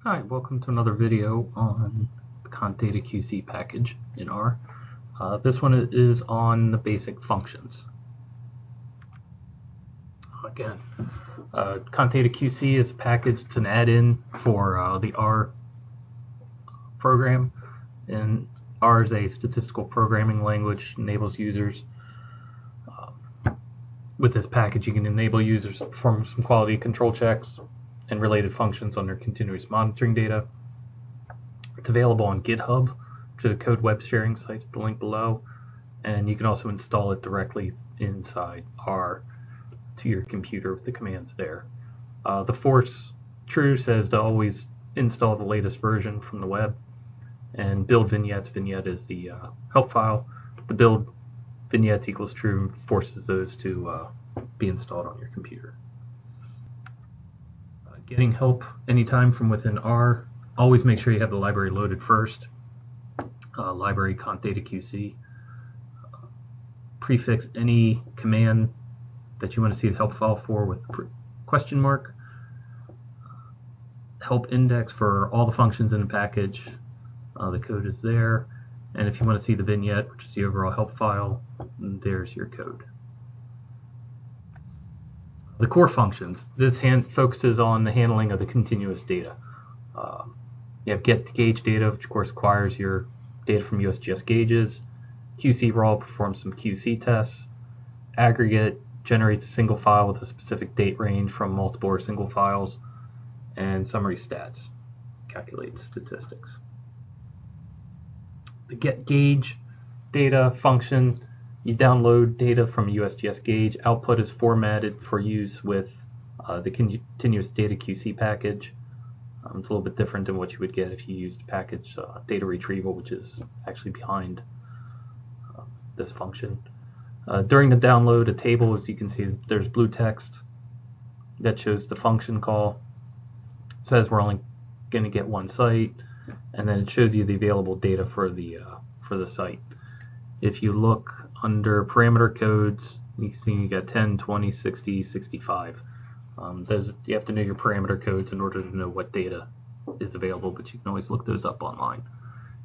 Hi, welcome to another video on the ContDataQC package in R. This one is on the basic functions. Again, ContDataQC is a package, it's an add-in for the R program, and R is a statistical programming language, enables users. With this package, you can enable users to perform some quality control checks and related functions on their continuous monitoring data. It's available on GitHub, which is a code web sharing site at the link below, and you can also install it directly inside R to your computer with the commands there. The force true says to always install the latest version from the web, and build vignettes. Vignette is the help file. The build vignettes equals true forces those to be installed on your computer. Getting help anytime from within R, always make sure you have the library loaded first. Library ContDataQC. Prefix any command that you want to see the help file for with question mark. Help index for all the functions in the package. The code is there. And if you want to see the vignette, which is the overall help file, there's your code. The core functions. This focuses on the handling of the continuous data. You have get gauge data, which of course acquires your data from USGS gauges. QC raw performs some QC tests. Aggregate generates a single file with a specific date range from multiple or single files. And summary stats calculates statistics. The get gauge data function, you download data from USGS gauge. Output is formatted for use with the continuous data QC package. It's a little bit different than what you would get if you used package data retrieval, which is actually behind this function. During the download, a table, as you can see, there's blue text that shows the function call. It says we're only going to get one site, and then it shows you the available data for the site. If you look under parameter codes, you see you got 10, 20, 60, 65. You have to know your parameter codes in order to know what data is available, but you can always look those up online.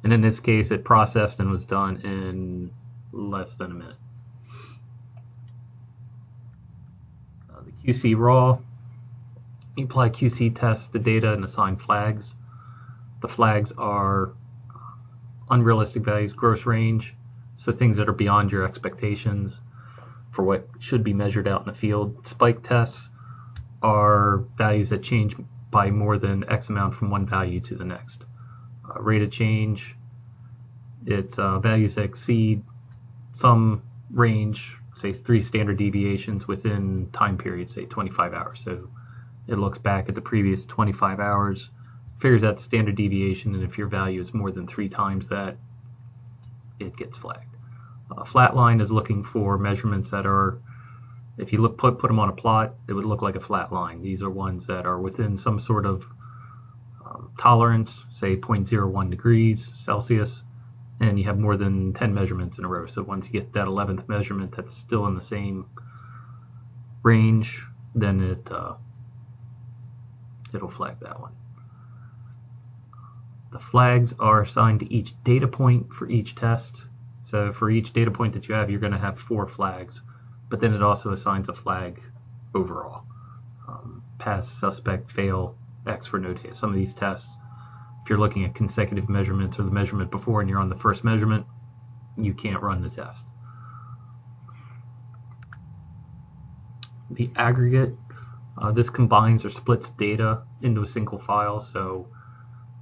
And in this case, it processed and was done in less than a minute. The QC raw, you apply QC tests to data and assign flags. The flags are unrealistic values, gross range, so things that are beyond your expectations for what should be measured out in the field. Spike tests are values that change by more than X amount from one value to the next. Rate of change, it's values that exceed some range, say 3 standard deviations within time periods, say 25 hours. So it looks back at the previous 25 hours, figures out the standard deviation, and if your value is more than 3 times that, it gets flagged. Flat line is looking for measurements that are, if you put them on a plot, it would look like a flat line. These are ones that are within some sort of tolerance, say 0.01 degrees Celsius, and you have more than 10 measurements in a row. So once you get that 11th measurement that's still in the same range, then it'll flag that one. The flags are assigned to each data point for each test. So for each data point that you have, you're going to have 4 flags, but then it also assigns a flag overall. Pass, suspect, fail, X for no data. Some of these tests, if you're looking at consecutive measurements or the measurement before and you're on the first measurement, you can't run the test. The aggregate, this combines or splits data into a single file. So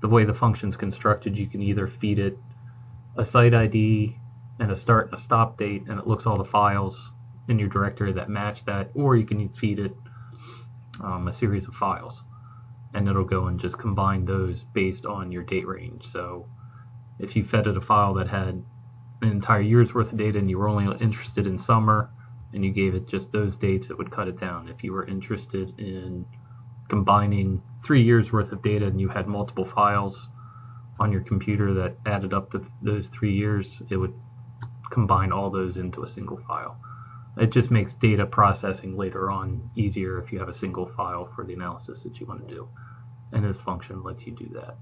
the way the function's constructed, you can either feed it a site ID and a start and a stop date, and it looks all the files in your directory that match that, or you can feed it a series of files, and it'll go and just combine those based on your date range. So if you fed it a file that had an entire year's worth of data and you were only interested in summer, and you gave it just those dates, it would cut it down. If you were interested in combining 3 years worth of data and you had multiple files on your computer that added up to those 3 years, it would combine all those into a single file. It just makes data processing later on easier if you have a single file for the analysis that you want to do. and this function lets you do that.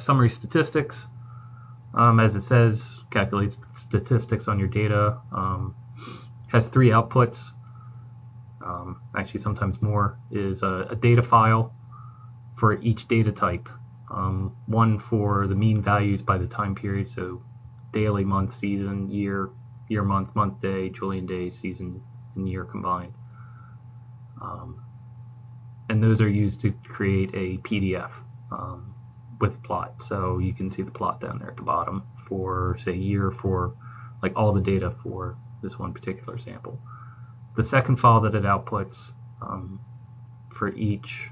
Summary statistics, as it says, calculates statistics on your data. Has 3 outputs, actually sometimes more, is a data file for each data type. One for the mean values by the time period, so daily, month, season, year, month, month, day, Julian day, season, and year combined. And those are used to create a PDF with plot. So you can see the plot down there at the bottom for, say, year, for like all the data for this one particular sample. The second file that it outputs for each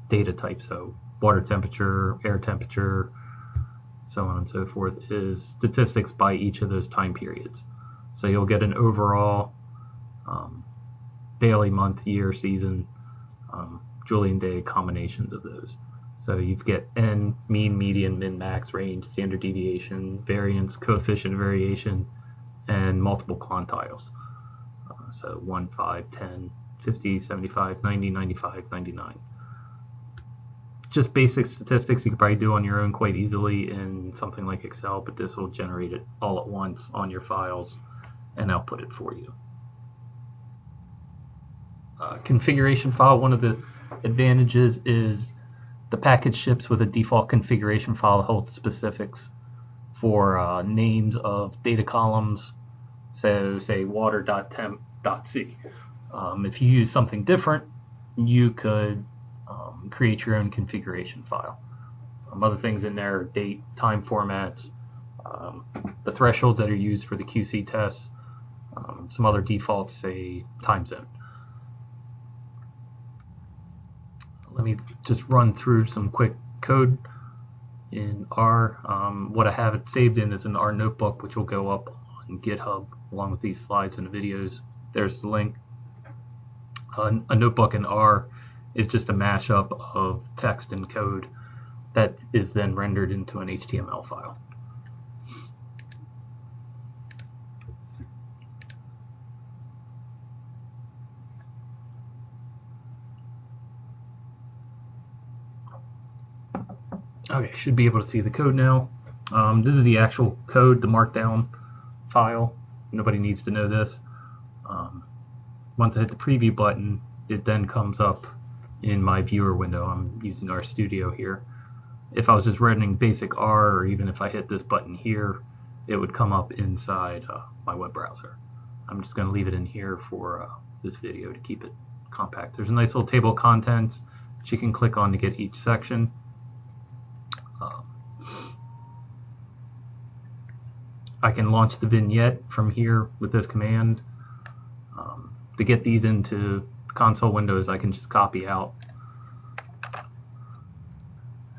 data type, so water temperature, air temperature, so on and so forth, is statistics by each of those time periods. So you'll get an overall daily, month, year, season, Julian day combinations of those. So you get n, mean, median, min, max, range, standard deviation, variance, coefficient of variation, and multiple quantiles. So 1, 5, 10, 50, 75, 90, 95, 99. Just basic statistics you could probably do on your own quite easily in something like Excel, but this will generate it all at once on your files and output it for you. Configuration file, one of the advantages is the package ships with a default configuration file that holds specifics for names of data columns, so say water.temp.c. If you use something different, you could create your own configuration file. Other things in there are date, time formats, the thresholds that are used for the QC tests, some other defaults, say time zone. Let me just run through some quick code in R. What I have it saved in is an R notebook, which will go up on GitHub along with these slides and the videos. There's the link. A notebook in R is just a mashup of text and code that is then rendered into an HTML file. Okay, should be able to see the code now. This is the actual code, the markdown file. Nobody needs to know this. Once I hit the preview button, it then comes up in my viewer window. I'm using RStudio here. If I was just running basic R, or even if I hit this button here, it would come up inside my web browser. I'm just going to leave it in here for this video to keep it compact. There's a nice little table of contents that you can click on to get each section. I can launch the vignette from here with this command. To get these into console windows, I can just copy out,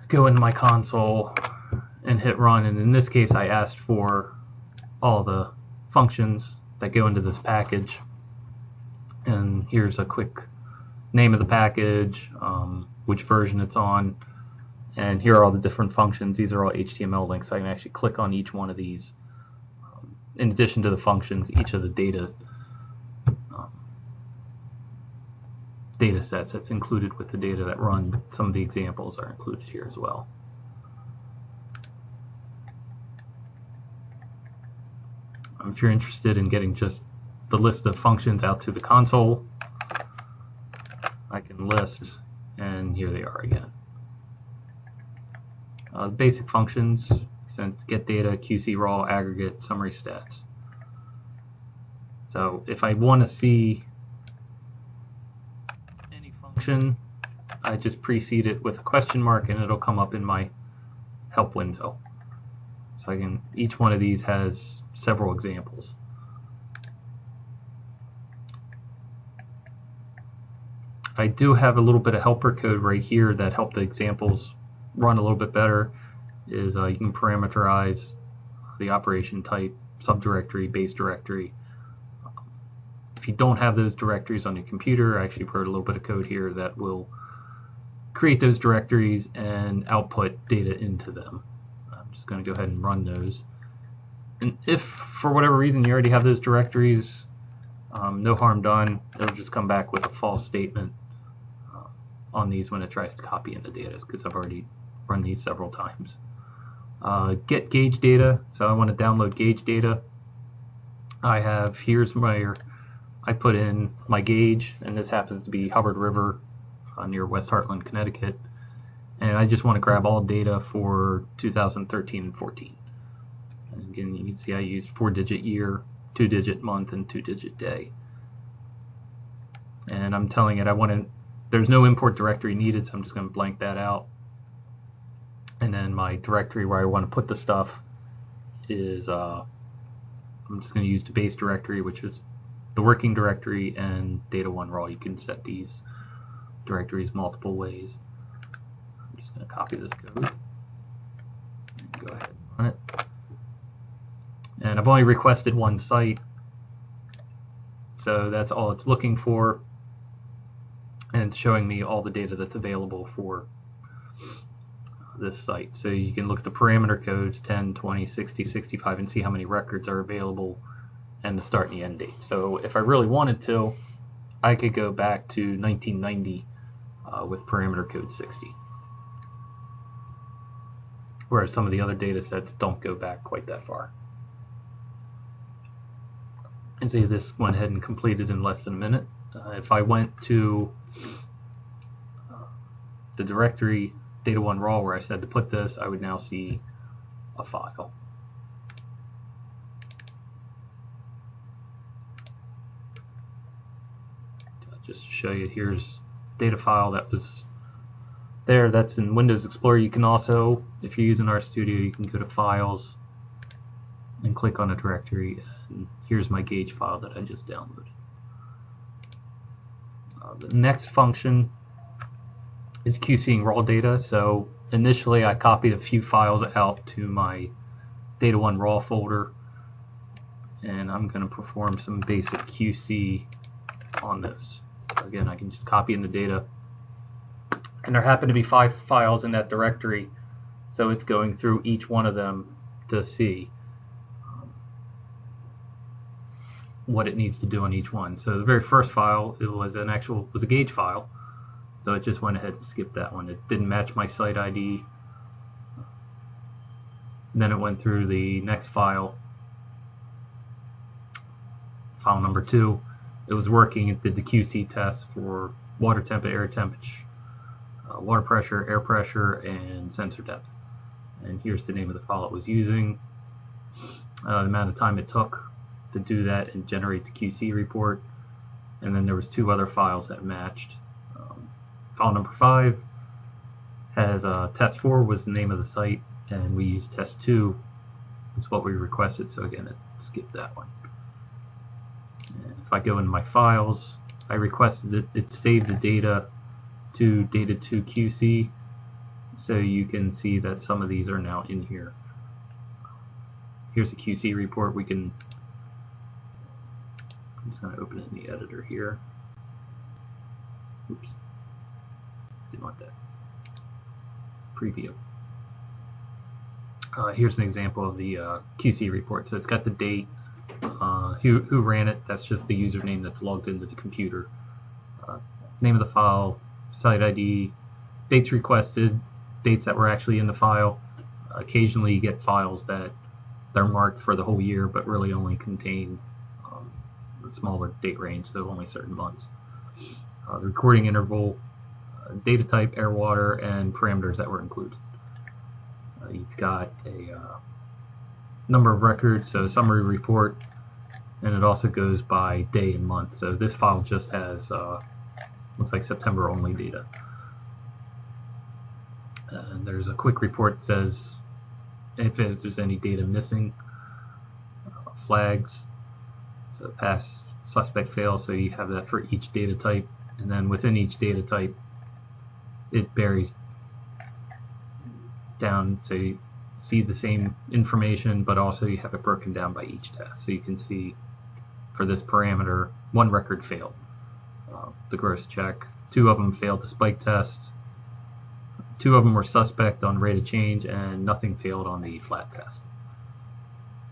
go into my console, and hit run. And in this case, I asked for all the functions that go into this package. And here's a quick name of the package, which version it's on, and here are all the different functions. These are all HTML links, so I can actually click on each one of these. In addition to the functions, each of the data sets that's included with the data that run, some of the examples are included here as well. If you're interested in getting just the list of functions out to the console, I can list, and here they are again. Basic functions, get data, QC raw, aggregate, summary stats. So if I want to see any function, I just precede it with a question mark and it'll come up in my help window. So I can, each one of these has several examples. I do have a little bit of helper code right here that help the examples run a little bit better. Is you can parameterize the operation type, subdirectory, base directory. If you don't have those directories on your computer, I actually wrote a little bit of code here that will create those directories and output data into them. I'm just going to go ahead and run those. And if for whatever reason you already have those directories, no harm done. It'll just come back with a false statement on these when it tries to copy into data, because I've already run these several times. Get gauge data, so I want to download gauge data. I put in my gauge, and this happens to be Hubbard River near West Hartland, Connecticut, and I just want to grab all data for 2013 and 14. And again, you can see I used 4-digit year, 2-digit month, and 2-digit day. And I'm telling it there's no import directory needed, so I'm just going to blank that out. And then my directory where I want to put the stuff is, I'm just going to use the base directory, which is the working directory, and data1 raw. You can set these directories multiple ways. I'm just going to copy this code and go ahead and run it. And I've only requested one site, so that's all it's looking for, and it's showing me all the data that's available for this site. So you can look at the parameter codes 10, 20, 60, 65 and see how many records are available and the start and the end date. So if I really wanted to, I could go back to 1990 with parameter code 60. Whereas some of the other data sets don't go back quite that far. And say this went ahead and completed in less than a minute. If I went to the directory data1 raw where I said to put this, I would now see a file. Just to show you, here's data file that was there. That's in Windows Explorer. You can also, if you're using RStudio, you can go to Files and click on a directory, and here's my gauge file that I just downloaded. The next function is QCing raw data. So initially I copied a few files out to my data1 raw folder, and I'm going to perform some basic QC on those. So again, I can just copy in the data, and there happen to be 5 files in that directory, so it's going through each one of them to see what it needs to do on each one. So the very first file, it was a gauge file, so it just went ahead and skipped that one. It didn't match my site ID. And then it went through the next file, file number 2. It was working. It did the QC test for water temp, air temperature, water pressure, air pressure, and sensor depth. And here's the name of the file it was using, the amount of time it took to do that and generate the QC report. And then there was 2 other files that matched. File number 5 has test 4 was the name of the site, and we used test 2. That's what we requested, so again, it skipped that one. And if I go into my files, I requested it saved the data to data2QC, so you can see that some of these are now in here. Here's a QC report. I'm just going to open it in the editor here. Oops. Didn't want that. Preview. Here's an example of the QC report. So it's got the date, who ran it. That's just the username that's logged into the computer. Name of the file, site ID, dates requested, dates that were actually in the file. Occasionally you get files that they're marked for the whole year, but really only contain a smaller date range, so only certain months. The recording interval, data type, air, water, and parameters that were included. You've got a number of records, so summary report, and it also goes by day and month. So this file just has, looks like September only data. And there's a quick report that says if there's any data missing, flags, so pass, suspect, fail, so you have that for each data type. And then within each data type, it varies down, so you see the same information, but also you have it broken down by each test. So you can see for this parameter, 1 record failed, the gross check, 2 of them failed the spike test, 2 of them were suspect on rate of change, and nothing failed on the flat test.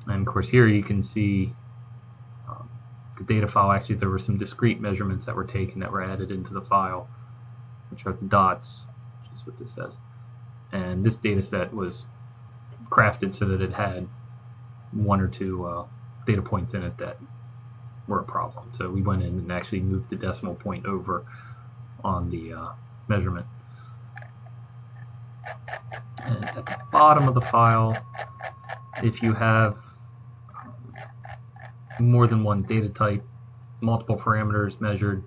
And of course here you can see the data file. Actually, there were some discrete measurements that were taken that were added into the file. which are the dots, which is what this says. And this data set was crafted so that it had one or two data points in it that were a problem. So we went in and actually moved the decimal point over on the measurement. And at the bottom of the file, if you have more than one data type, multiple parameters measured,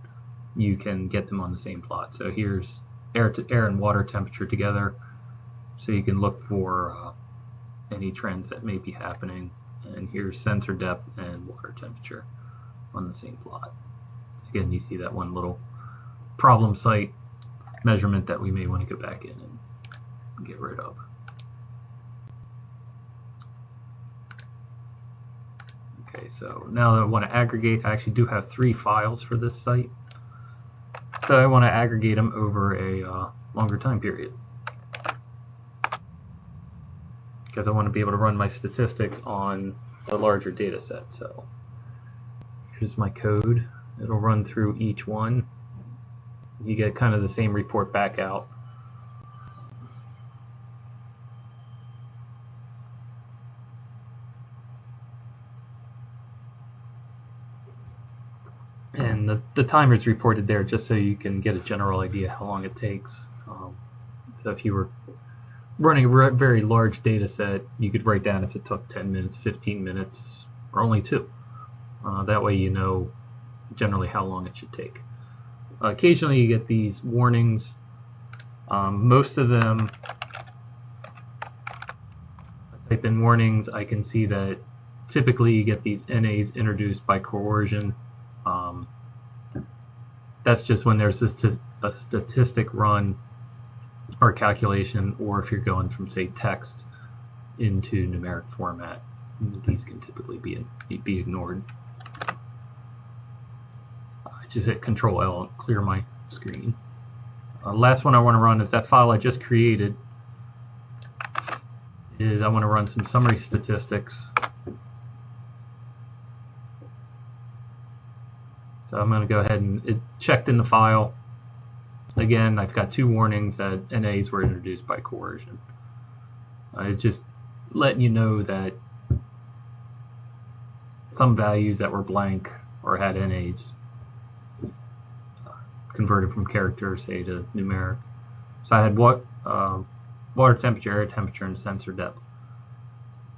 you can get them on the same plot. So here's air and water temperature together, so you can look for any trends that may be happening. And here's sensor depth and water temperature on the same plot. Again, you see that one little problem site measurement that we may want to go back in and get rid of. Okay, so now that I want to aggregate, I actually do have 3 files for this site. So I want to aggregate them over a longer time period, because I want to be able to run my statistics on a larger data set. So here's my code. It'll run through each one. You get kind of the same report back out. And the timer is reported there just so you can get a general idea how long it takes. So if you were running a very large data set, you could write down if it took 10 minutes, 15 minutes, or only 2. That way you know generally how long it should take. Occasionally you get these warnings. Most of them, I type in warnings, I can see that typically you get these NAs introduced by coercion. That's just when there's a statistic run or calculation, or if you're going from, say, text into numeric format. These can typically be ignored. I just hit Control-L and clear my screen. Last one I want to run is that file I just created. I want to run some summary statistics. So I'm going to go ahead and it checked in the file. Again, I've got 2 warnings that NAs were introduced by coercion. It's just letting you know that some values that were blank or had NAs converted from character, say, to numeric. So I had water temperature, air temperature, and sensor depth.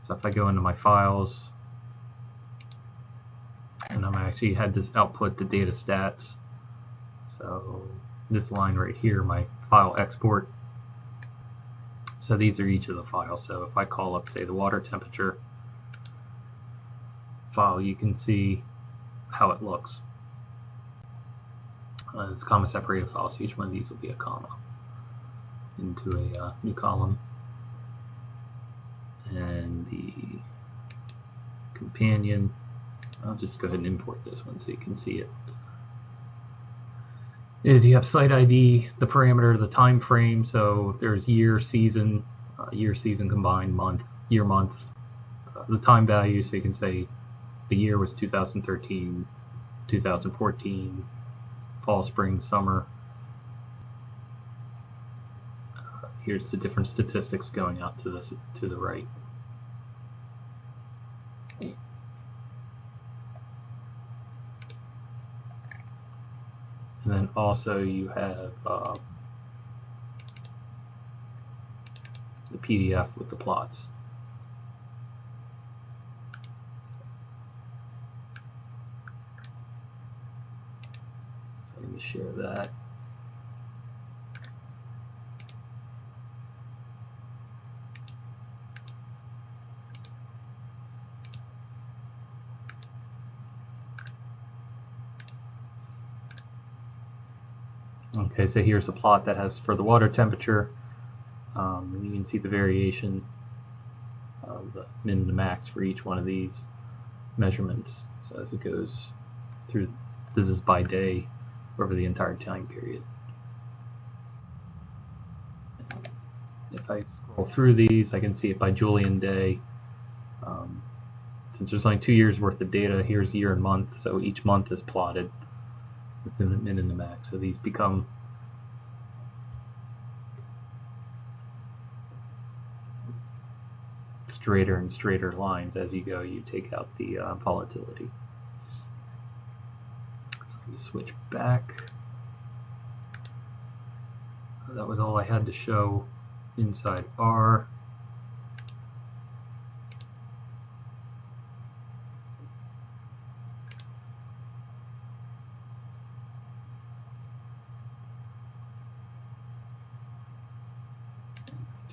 So if I go into my files, and I'm actually had this output the data stats. So this line right here, my file export. So these are each of the files. So if I call up, say, the water temperature file, you can see how it looks. It's comma separated file, so each one of these will be a comma into a new column. And the companion, I'll just go ahead and import this one so you can see it. Is you have site ID, the parameter, the time frame. So there's year, season combined, month, year, month. The time value, so you can say the year was 2013, 2014, fall, spring, summer. Here's the different statistics going out to the right. And then also you have the PDF with the plots. So let me share that. Okay, so here's a plot that has for the water temperature. You can see the variation of the min and the max for each one of these measurements. So as it goes through, this is by day over the entire time period. If I scroll through these, I can see it by Julian day. Since there's only 2 years worth of data, here's year and month, so each month is plotted within the min and the max. So these become straighter and straighter lines as you go. You take out the volatility. So let me switch back. That was all I had to show inside R.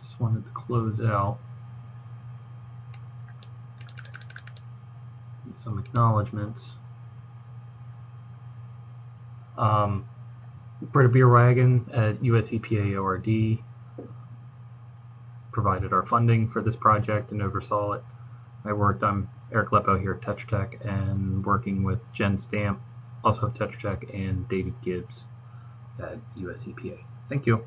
Just wanted to close out some acknowledgments. Britta Bierwagen at US EPA ORD provided our funding for this project and oversaw it. I'm Eric Leppo here at Tetra Tech and working with Jen Stamp, also at Tetra Tech, and David Gibbs at US EPA. Thank you.